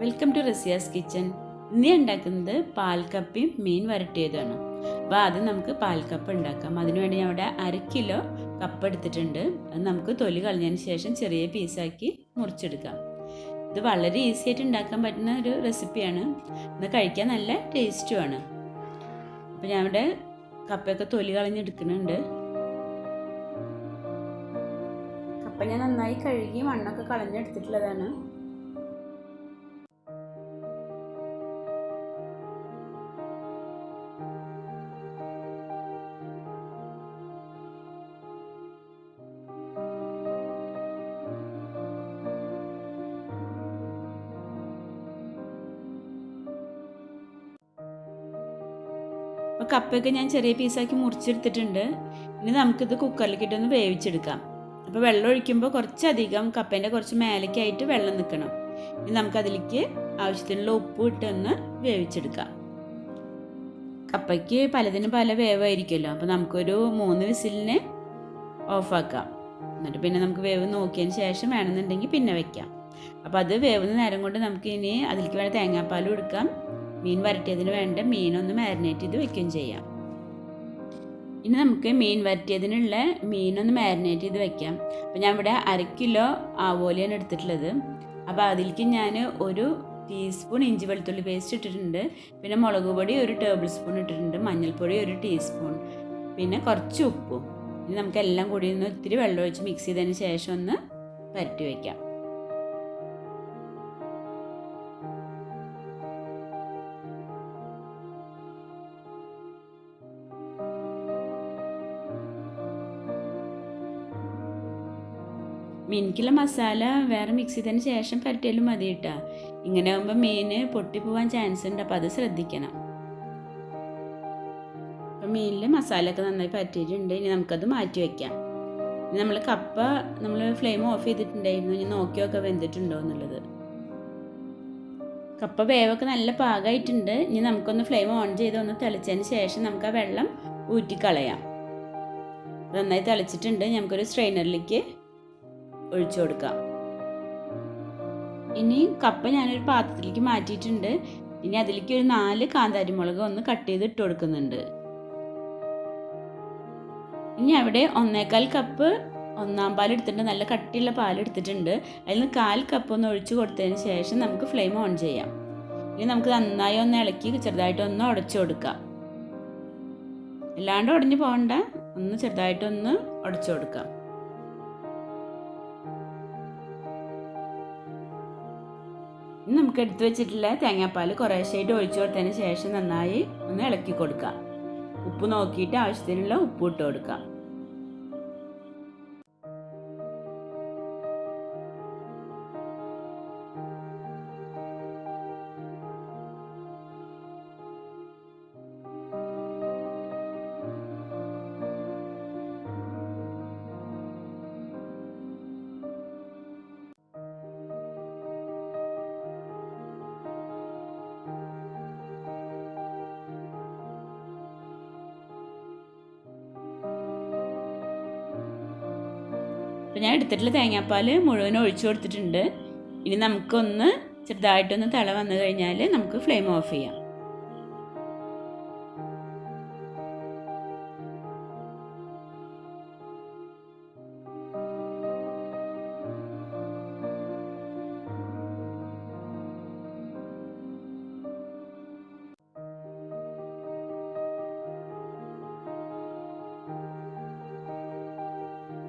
Welcome to Razia's kitchen. ഇന്ന് ഉണ്ടാക്കുന്നത് പാൽക്കപ്പയും മീൻ വരട്ടിയതാണ്. അപ്പോൾ ആദ്യം നമുക്ക് പാൽക്കപ്പ ഉണ്ടാക്കാം. അതിനുവേണ്ടി ഞാൻ ഇവിടെ 1/2 കിലോ കപ്പ എടുത്തിട്ടുണ്ട്. അത് നമുക്ക് തൊലി കളഞ്ഞതിന് ശേഷം ചെറിയ പീസാക്കി മുറിച്ചെടുക്കാം. ഇത് വളരെ ഈസി ആയിട്ട് ഉണ്ടാക്കാൻ പറ്റുന്ന ഒരു റെസിപ്പിയാണ്. ഇത് കഴിക്കാൻ നല്ല ടേസ്റ്റുമാണ്. അപ്പോൾ ഞാൻ ഇവിടെ കപ്പയൊക്കെ തൊലി കളഞ്ഞെടുക്കുന്നുണ്ട്. കപ്പ ഞാൻ നന്നായി കഴുകി മണ്ണൊക്കെ കളഞ്ഞെടുത്തിട്ടുള്ളതാണ്. അപ്പോൾ കപ്പയൊക്കെ ഞാൻ ചെറിയ പീസാക്കി മുറിച്ചെടുത്തിട്ടുണ്ട്. ഇനി നമുക്കിത് കുക്കറിലേക്ക് ഇട്ടൊന്ന് വേവിച്ചെടുക്കാം. അപ്പോൾ വെള്ളം ഒഴിക്കുമ്പോൾ കുറച്ചധികം കപ്പേൻ്റെ കുറച്ച് മേലേക്കായിട്ട് വെള്ളം നിൽക്കണം. ഇനി നമുക്കതിലേക്ക് ആവശ്യത്തിനുള്ള ഉപ്പ് ഇട്ടൊന്ന് വേവിച്ചെടുക്കാം. കപ്പയ്ക്ക് പലതിനും പല വേവായിരിക്കുമല്ലോ. അപ്പോൾ നമുക്കൊരു 3 വിസിലിന് ഓഫാക്കാം. എന്നിട്ട് പിന്നെ നമുക്ക് വേവ് നോക്കിയതിന് ശേഷം വേണമെന്നുണ്ടെങ്കിൽ പിന്നെ വയ്ക്കാം. അപ്പോൾ അത് വേവുന്ന നേരം കൊണ്ട് നമുക്ക് ഇനി അതിലേക്ക് വേണ്ട തേങ്ങാപ്പാലും എടുക്കാം. മീൻ വരട്ടിയതിന് വേണ്ട മീനൊന്ന് മാരിനേറ്റ് ചെയ്ത് വെക്കുകയും ചെയ്യാം. ഇനി നമുക്ക് മീൻ വരട്ടിയതിനുള്ള മീനൊന്ന് മാരിനേറ്റ് ചെയ്ത് വെക്കാം. അപ്പോൾ ഞാൻ ഇവിടെ 1/2 കിലോ ആവോലിയാണ് എടുത്തിട്ടുള്ളത്. അപ്പോൾ അതിലേക്ക് ഞാൻ 1 ടീസ്പൂൺ ഇഞ്ചി വെളുത്തുള്ളി പേസ്റ്റ് ഇട്ടിട്ടുണ്ട്. പിന്നെ മുളക് പൊടി 1 ടേബിൾ സ്പൂൺ ഇട്ടിട്ടുണ്ട്. മഞ്ഞൾപ്പൊടി 1 ടീസ്പൂൺ, പിന്നെ കുറച്ച് ഉപ്പും. ഇനി നമുക്ക് എല്ലാം കൂടി ഒന്ന് ഇത്തിരി വെള്ളം ഒഴിച്ച് മിക്സ് ചെയ്തതിന് ശേഷം ഒന്ന് പരട്ടി വയ്ക്കാം. മീനിക്കുള്ള മസാല വേറെ മിക്സ് ചെയ്തതിന് ശേഷം പരട്ടിയാലും മതി കേട്ടോ. ഇങ്ങനെ ആകുമ്പോൾ മീൻ പൊട്ടിപ്പോവാൻ ചാൻസ് ഉണ്ട്. അപ്പോൾ അത് ശ്രദ്ധിക്കണം. അപ്പം മീനിൽ മസാലയൊക്കെ നന്നായി പരട്ടിയിട്ടുണ്ട്. ഇനി നമുക്കത് മാറ്റി വയ്ക്കാം. ഇനി നമ്മൾ കപ്പ ഫ്ലെയിം ഓഫ് ചെയ്തിട്ടുണ്ടായിരുന്നു. ഇനി നോക്കിയൊക്കെ വെന്തിട്ടുണ്ടോ എന്നുള്ളത്. കപ്പ വേവൊക്കെ നല്ല പാകമായിട്ടുണ്ട്. ഇനി നമുക്കൊന്ന് ഫ്ലെയിം ഓൺ ചെയ്ത് ഒന്ന് തിളച്ചതിന് ശേഷം നമുക്ക് ആ വെള്ളം ഊറ്റിക്കളയാം. നന്നായി തിളച്ചിട്ടുണ്ട്. നമുക്കൊരു സ്ട്രെയിനറിലേക്ക് ഒഴിച്ചു കൊടുക്കാം. ഇനി കപ്പ ഞാനൊരു പാത്രത്തിലേക്ക് മാറ്റിയിട്ടുണ്ട്. ഇനി അതിലേക്ക് ഒരു 4 കാന്താരിമുളക് ഒന്ന് കട്ട് ചെയ്ത് ഇട്ട് കൊടുക്കുന്നുണ്ട്. ഇനി അവിടെ 1/4 കപ്പ് ഒന്നാം പാൽ എടുത്തിട്ടുണ്ട്. നല്ല കട്ടിയുള്ള പാൽ എടുത്തിട്ടുണ്ട്. അതിൽ നിന്ന് 1/4 കപ്പ് ഒന്ന് ഒഴിച്ചു കൊടുത്തതിന് ശേഷം നമുക്ക് ഫ്ലെയിം ഓൺ ചെയ്യാം. ഇനി നമുക്ക് നന്നായി ഒന്ന് ഇളക്കി ചെറുതായിട്ടൊന്ന് ഉടച്ചു കൊടുക്കാം. അല്ലാണ്ട് ഉടഞ്ഞു പോകണ്ട, ഒന്ന് ചെറുതായിട്ടൊന്ന് ഉടച്ചു കൊടുക്കാം. ഇനി നമുക്ക് എടുത്തു വെച്ചിട്ടുള്ള തേങ്ങാപ്പാൽ കുറേശ്ശായിട്ട് ഒഴിച്ചു കൊടുത്തതിന് ശേഷം നന്നായി ഒന്ന് ഇളക്കി കൊടുക്കാം. ഉപ്പ് നോക്കിയിട്ട് ആവശ്യത്തിനുള്ള ഉപ്പ് ഇട്ട് കൊടുക്കാം. അപ്പോൾ ഞാൻ എടുത്തിട്ടുള്ള തേങ്ങാപ്പാൽ മുഴുവൻ ഒഴിച്ചു കൊടുത്തിട്ടുണ്ട്. ഇനി നമുക്കൊന്ന് ചെറുതായിട്ടൊന്ന് തിള വന്നു കഴിഞ്ഞാൽ നമുക്ക് ഫ്ലെയിം ഓഫ് ചെയ്യാം.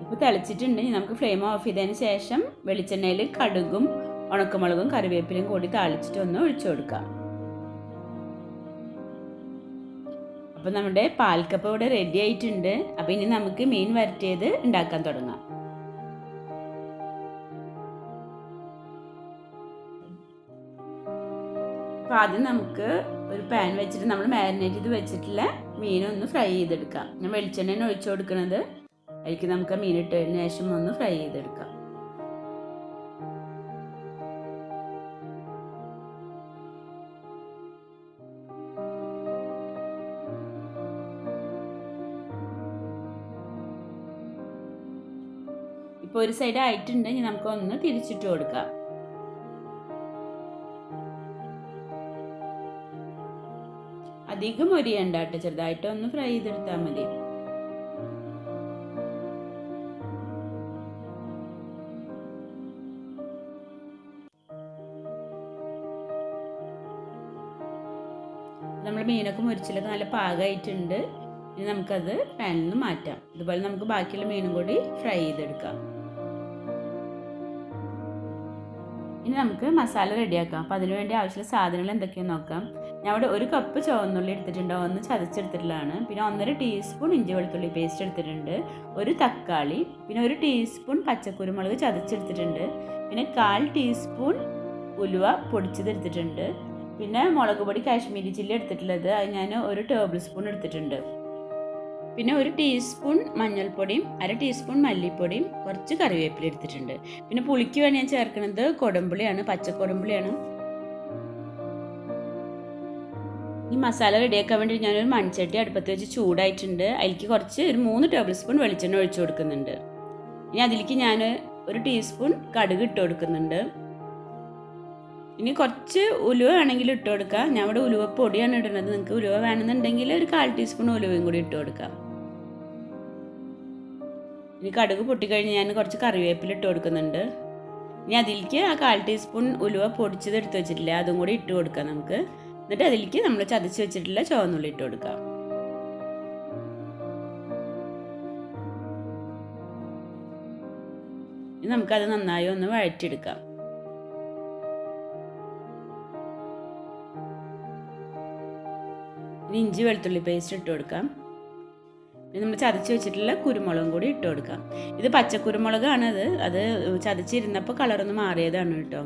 ഇപ്പോൾ തിളച്ചിട്ടുണ്ട്. നമുക്ക് ഫ്ലെയിം ഓഫ് ചെയ്തതിന് ശേഷം വെളിച്ചെണ്ണയിൽ കടുകും ഉണക്കമുളകും കറിവേപ്പിലയും കൂടി താളിച്ചിട്ട് ഒന്ന് ഒഴിച്ചു കൊടുക്കാം. അപ്പോൾ നമ്മുടെ പാൽക്കപ്പ ഇവിടെ റെഡി ആയിട്ടുണ്ട്. അപ്പോൾ ഇനി നമുക്ക് മീൻ വരട്ടിയത് ഉണ്ടാക്കാൻ തുടങ്ങാം. അപ്പോൾ ആദ്യം നമുക്ക് ഒരു പാൻ വെച്ചിട്ട് നമ്മൾ മാരിനേറ്റ് ചെയ്ത് വെച്ചിട്ടുള്ള മീനൊന്ന് ഫ്രൈ ചെയ്തെടുക്കാം. ഞാൻ വെളിച്ചെണ്ണ ഒഴിച്ചു കൊടുക്കുന്നത്. അതിലേക്ക് നമുക്ക് മീൻ ഇട്ടതിന് ശേഷം ഒന്ന് ഫ്രൈ ചെയ്തെടുക്കാം. ഇപ്പോൾ ഒരു സൈഡ് ആയിട്ടുണ്ട്. ഇനി നമുക്കൊന്ന് തിരിച്ചിട്ട് കൊടുക്കാം. അധികം മൊരിയണ്ട കേട്ടോ, ചെറുതായിട്ട് ഒന്ന് ഫ്രൈ ചെയ്തെടുത്താൽ മതി. നമ്മൾ മീനൊക്കെ മുരിച്ചിലൊക്കെ നല്ല പാകമായിട്ടുണ്ട്. ഇനി നമുക്കത് പാനിൽ നിന്ന് മാറ്റാം. ഇതുപോലെ നമുക്ക് ബാക്കിയുള്ള മീനും കൂടി ഫ്രൈ ചെയ്തെടുക്കാം. ഇനി നമുക്ക് മസാല റെഡിയാക്കാം. അപ്പോൾ അതിന് വേണ്ടി ആവശ്യമുള്ള സാധനങ്ങൾ എന്തൊക്കെയാണെന്ന് നോക്കാം. ഞാൻ ഇവിടെ 1 കപ്പ് ചുവന്നുള്ളി എടുത്തിട്ടുണ്ട്, 1 ചതച്ചെടുത്തിട്ടുള്ളതാണ്. പിന്നെ 1.5 ടീസ്പൂൺ ഇഞ്ചി വെളുത്തുള്ളി പേസ്റ്റ് എടുത്തിട്ടുണ്ട്, 1 തക്കാളി, പിന്നെ 1 ടീസ്പൂൺ പച്ചക്കുരുമുളക് ചതച്ചെടുത്തിട്ടുണ്ട്, പിന്നെ 1/4 ടീസ്പൂൺ ഉലുവ പൊടിച്ചതെടുത്തിട്ടുണ്ട്, പിന്നെ മുളക് പൊടി കാശ്മീരി ചില്ലി എടുത്തിട്ടുള്ളത് അത് ഞാൻ 1 ടേബിൾ സ്പൂൺ എടുത്തിട്ടുണ്ട്, പിന്നെ 1 ടീസ്പൂൺ മഞ്ഞൾപ്പൊടിയും 1/2 ടീസ്പൂൺ മല്ലിപ്പൊടിയും കുറച്ച് കറിവേപ്പില എടുത്തിട്ടുണ്ട്. പിന്നെ പുളിക്ക് വേണ്ടി ഞാൻ ചേർക്കുന്നത് കൊടമ്പുളിയാണ്, പച്ചക്കൊടമ്പുളിയാണ്. ഈ മസാല റെഡിയാക്കാൻ വേണ്ടി ഞാനൊരു മൺചട്ടി അടുപ്പത്ത് വെച്ച് ചൂടായിട്ടുണ്ട്. അതിലേക്ക് കുറച്ച് ഒരു 3 ടേബിൾ സ്പൂൺ വെളിച്ചെണ്ണ ഒഴിച്ചു കൊടുക്കുന്നുണ്ട്. ഇനി അതിലേക്ക് ഞാൻ 1 ടീസ്പൂൺ കടുക് ഇട്ട് കൊടുക്കുന്നുണ്ട്. ഇനി കുറച്ച് ഉലുവ വേണമെങ്കിൽ ഇട്ട് കൊടുക്കാം. ഞാൻ ഇവിടെ ഉലുവ പൊടിയാണ് ഇടുന്നത്. നിങ്ങൾക്ക് ഉലുവ വേണമെന്നുണ്ടെങ്കിൽ ഒരു 1/4 ടീസ്പൂൺ ഉലുവയും കൂടി ഇട്ട് കൊടുക്കാം. ഇനി കടുക് പൊട്ടിക്കഴിഞ്ഞ് ഞാൻ കുറച്ച് കറിവേപ്പില ഇട്ട് കൊടുക്കുന്നുണ്ട്. ഇനി അതിലേക്ക് ആ 1/4 ടീസ്പൂൺ ഉലുവ പൊടിച്ചത് എടുത്ത് വെച്ചിട്ടില്ല, അതും കൂടി ഇട്ട് കൊടുക്കാം നമുക്ക്. എന്നിട്ട് അതിലേക്ക് നമ്മൾ ചതച്ച് വെച്ചിട്ടുള്ള ചുവന്നുള്ളി ഇട്ട് കൊടുക്കാം. ഇനി നമുക്കത് നന്നായി ഒന്ന് വഴറ്റിയെടുക്കാം. ഇഞ്ചി വെളുത്തുള്ളി പേസ്റ്റ് ഇട്ട് കൊടുക്കാം. പിന്നെ നമ്മൾ ചതച്ച് വെച്ചിട്ടുള്ള കുരുമുളകും കൂടി ഇട്ട് കൊടുക്കാം. ഇത് പച്ചക്കുരുമുളകാണ്, അത് ചതച്ചിരുന്നപ്പോൾ കളറൊന്ന് മാറിയതാണ് കേട്ടോ.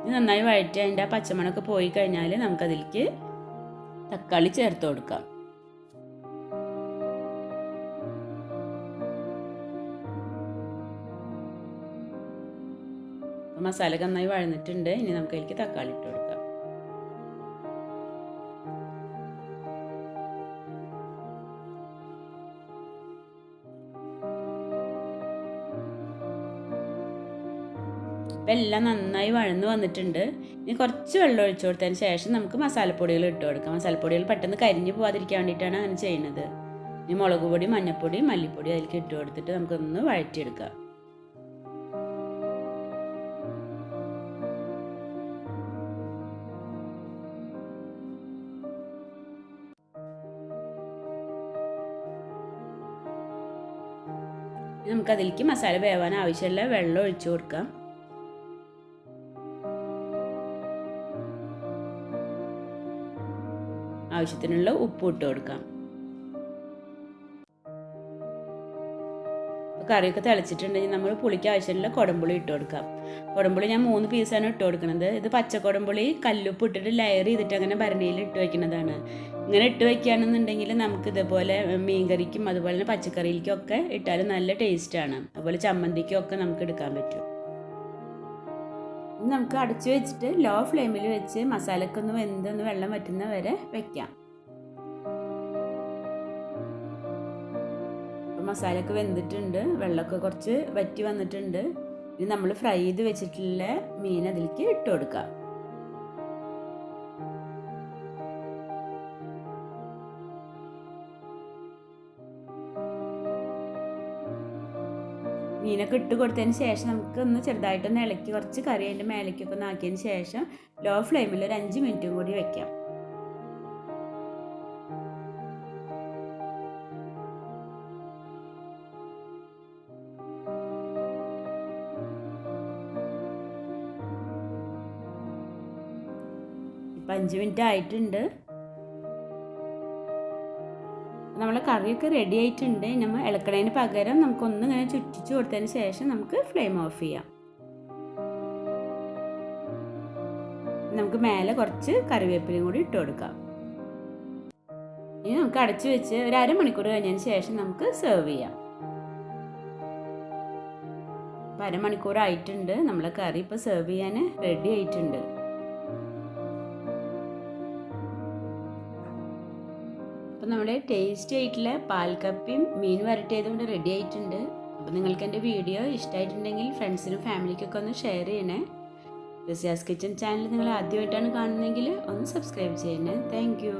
ഇത് നന്നായി വഴറ്റി അതിൻ്റെ ആ പച്ചമണമൊക്കെ പോയി കഴിഞ്ഞാൽ നമുക്കതിലേക്ക് തക്കാളി ചേർത്ത് കൊടുക്കാം. മസാലയൊക്കെ നന്നായി വഴന്നിട്ടുണ്ട്. ഇനി നമുക്ക് അതിലേക്ക് തക്കാളി ഇട്ട് കൊടുക്കാം. ഇപ്പം എല്ലാം നന്നായി വഴന്ന് വന്നിട്ടുണ്ട്. ഇനി കുറച്ച് വെള്ളം ഒഴിച്ചു കൊടുത്തതിന് ശേഷം നമുക്ക് മസാലപ്പൊടികൾ ഇട്ട് കൊടുക്കാം. മസാലപ്പൊടികൾ പെട്ടെന്ന് കരിഞ്ഞു പോകാതിരിക്കാൻ വേണ്ടിയിട്ടാണ് അങ്ങനെ ചെയ്യുന്നത്. ഇനി മുളക് പൊടി, മഞ്ഞൾപ്പൊടി, മല്ലിപ്പൊടി അതിലേക്ക് ഇട്ട് കൊടുത്തിട്ട് നമുക്കൊന്ന് വഴറ്റിയെടുക്കാം. നമുക്കതിലേക്ക് മസാല വേവാൻ ആവശ്യമുള്ള വെള്ളം ഒഴിച്ചു കൊടുക്കാം. ആവശ്യത്തിനുള്ള ഉപ്പ് ഇട്ട് കൊടുക്കാം. കറിയൊക്കെ തിളച്ചിട്ടുണ്ടെങ്കിൽ നമ്മൾ പുളിക്ക് ആവശ്യമുള്ള കുടംപുളി ഇട്ട് കൊടുക്കാം. കുടംപുളി ഞാൻ 3 പീസാണ് ഇട്ട് കൊടുക്കുന്നത്. ഇത് പച്ചക്കുടംപുളി കല്ലുപ്പ് ഇട്ടിട്ട് ലെയർ ചെയ്തിട്ട് അങ്ങനെ ഭരണിയിൽ ഇട്ട് വയ്ക്കുന്നതാണ്. ഇങ്ങനെ ഇട്ട് വയ്ക്കുകയാണെന്നുണ്ടെങ്കിൽ നമുക്ക് ഇതുപോലെ മീൻകറിക്കും അതുപോലെ തന്നെ പച്ചക്കറിയിലേക്കും ഒക്കെ ഇട്ടാലും നല്ല ടേസ്റ്റാണ്. അതുപോലെ ചമ്മന്തിക്കും ഒക്കെ നമുക്ക് എടുക്കാൻ പറ്റും. നമുക്ക് അടച്ചു വെച്ചിട്ട് ലോ ഫ്ലെയിമിൽ വെച്ച് മസാലയൊക്കെ ഒന്ന് വെന്തൊന്ന് വെള്ളം വറ്റുന്ന വരെ വെക്കാം. മസാലയൊക്കെ വെന്തിട്ടുണ്ട്, വെള്ളമൊക്കെ കുറച്ച് വറ്റി വന്നിട്ടുണ്ട്. ഇനി നമ്മൾ ഫ്രൈ ചെയ്ത് വെച്ചിട്ടുള്ള മീൻ അതിലേക്ക് ഇട്ട് കൊടുക്കാം. മീനൊക്കെ ഇട്ട് കൊടുത്തതിന് ശേഷം നമുക്കൊന്ന് ചെറുതായിട്ടൊന്ന് ഇളക്കി കുറച്ച് കറി അതിൻ്റെ മേലേക്കൊക്കെ ഒന്ന് ആക്കിയതിന് ശേഷം ലോ ഫ്ലെയിമിൽ ഒരു 5 മിനിറ്റും കൂടി വെക്കാം. ഇപ്പം 5 മിനിറ്റ് ആയിട്ടുണ്ട്. നമ്മളെ കറിയൊക്കെ റെഡി ആയിട്ടുണ്ട്. നമ്മൾ ഇളക്കണതിന് പകരം നമുക്കൊന്ന് ഇങ്ങനെ ചുറ്റിച്ച് കൊടുത്തതിന് ശേഷം നമുക്ക് ഫ്ലെയിം ഓഫ് ചെയ്യാം. നമുക്ക് മേലെ കുറച്ച് കറിവേപ്പിലയും കൂടി ഇട്ട് കൊടുക്കാം. ഇനി നമുക്ക് അടച്ചു വെച്ച് ഒരു 1/2 മണിക്കൂർ കഴിഞ്ഞതിന് ശേഷം നമുക്ക് സെർവ് ചെയ്യാം. 1/2 മണിക്കൂർ ആയിട്ടുണ്ട്. നമ്മളെ കറി ഇപ്പോൾ സെർവ് ചെയ്യാൻ റെഡി ആയിട്ടുണ്ട്. അപ്പോൾ നമ്മുടെ ടേസ്റ്റി ആയിട്ടുള്ള പാൽക്കപ്പയും മീൻ വരട്ടിയതും കൊണ്ട് റെഡി ആയിട്ടുണ്ട്. അപ്പോൾ നിങ്ങൾക്ക് എൻ്റെ വീഡിയോ ഇഷ്ടമായിട്ടുണ്ടെങ്കിൽ ഫ്രണ്ട്സിനും ഫാമിലിക്കൊക്കെ ഒന്ന് ഷെയർ ചെയ്യണേ. റസിയാസ് കിച്ചൺ ചാനൽ നിങ്ങൾ ആദ്യമായിട്ടാണ് കാണുന്നതെങ്കിൽ ഒന്ന് സബ്സ്ക്രൈബ് ചെയ്യണേ. Thank you.